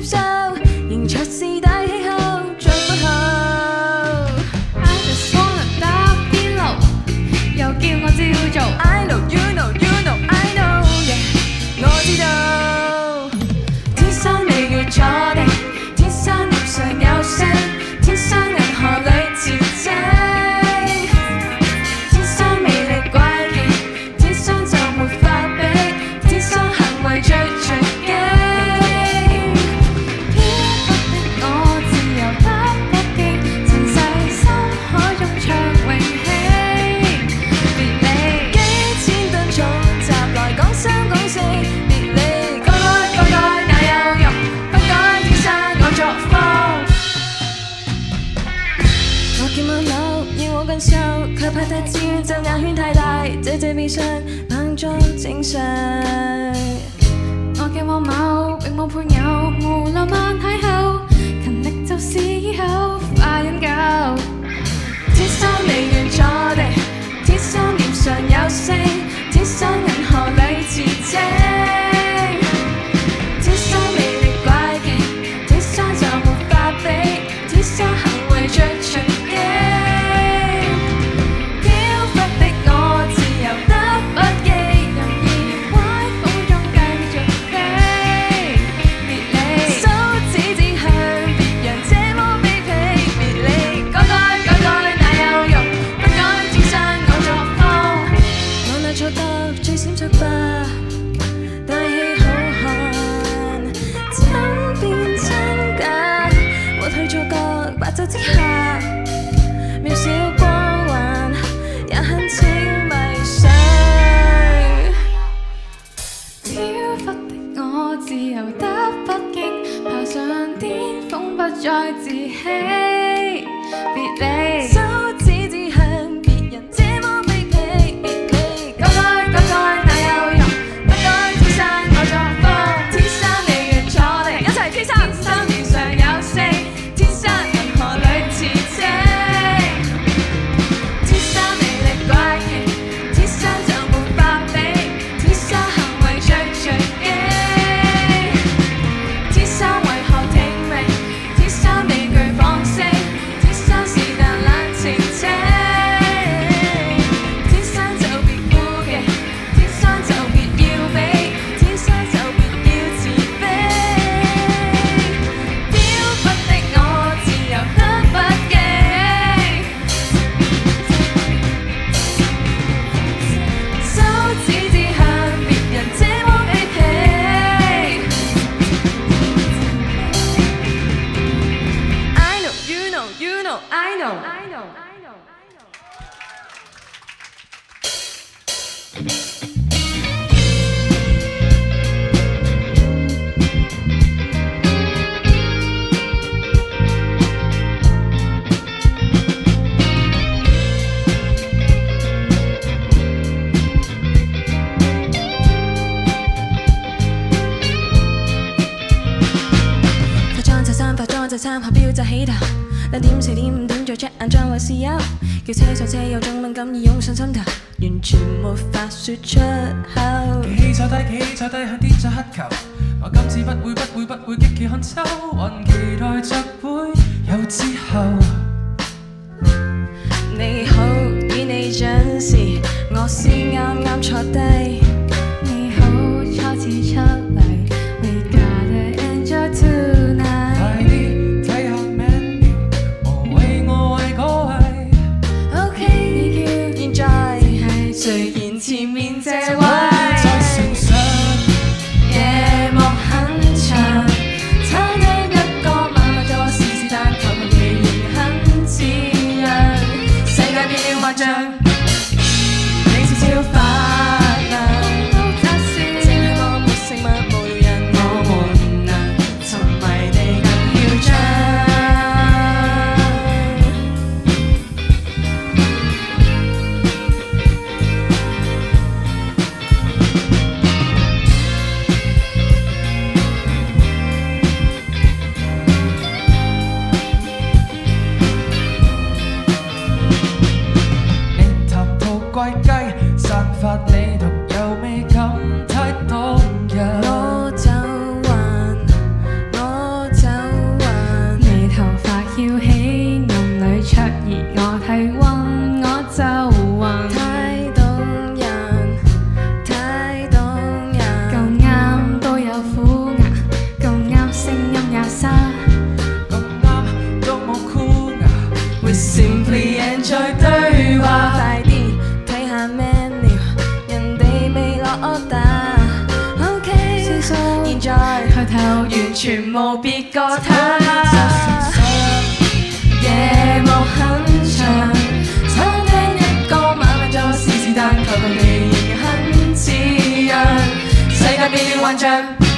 接受，仍卓是大氣候，最不好。I just wanna 打邊爐，又叫我照做。I know you know you know I know yeah， 我知道。天生你要坐定，天生臉上有星，天生銀河裏自精，天生魅力怪奇，天生就沒法比，天生行為最隨機。飄忽的我自由得不羈，塵世深海中暢泳起。別理幾千噸重襲來講三講四，別理該哪有用，不該天生我作風。我見網友要我更瘦，卻怕太自戀就眼圈太大，這悲傷扮作正常。我嘅網某並冇配偶，無浪漫邂逅，勤力就是以後快飲夠。天生你願坐定，天生臉上有星，天生銀河裏自精，天生魅力怪奇，天生就沒法比，天生行為最隨機。飄忽的我自由得不羈，任意歪風中繼續飛。別理手指指向別人這麼卑鄙，別理該哪有用，不該天生我作風。我那錯得最閃着吧，大氣好漢，真變真假，抹去錯覺，白晝之下，渺小光環，也很請迷上。飄忽的我自由得不羈，爬上巔峰不再自欺。別理手指指向別人這麼卑鄙，別理該哪有用，不該天生我作風。天生你願坐定，一齊天生臉上有星，天生銀河裏自精，天生魅力怪奇，天生就沒法比，天生行為最隨機，天生為何聽命，天生未懼放聲，天生是但冷靜清，天生就別顧忌，天生就別要比，天生就別要自卑。飄忽的我自由得不羈，手指指向別人這麼卑鄙。I know you know you know I know。化妝就衫，化妝就衫，下標就起頭。2點4點5點再 check 眼妝或是有，叫車上車有種敏感已湧上心頭，完全沒法說出口。企坐低向天再乞求，我今次不會激氣看秋，還期待着會有之後。你好，與你準時，我先啱坐低。你好，初次出嚟 ，We gotta enjoy tonight。快啲睇下 menu， 我為嗰位。OK， 你叫現在係誰言前面這位？在線上，夜幕很長，餐廳一個馬座個他。夜幕很長，餐廳一個晚晚做是但求求地仍很似樣，世界變了幻象。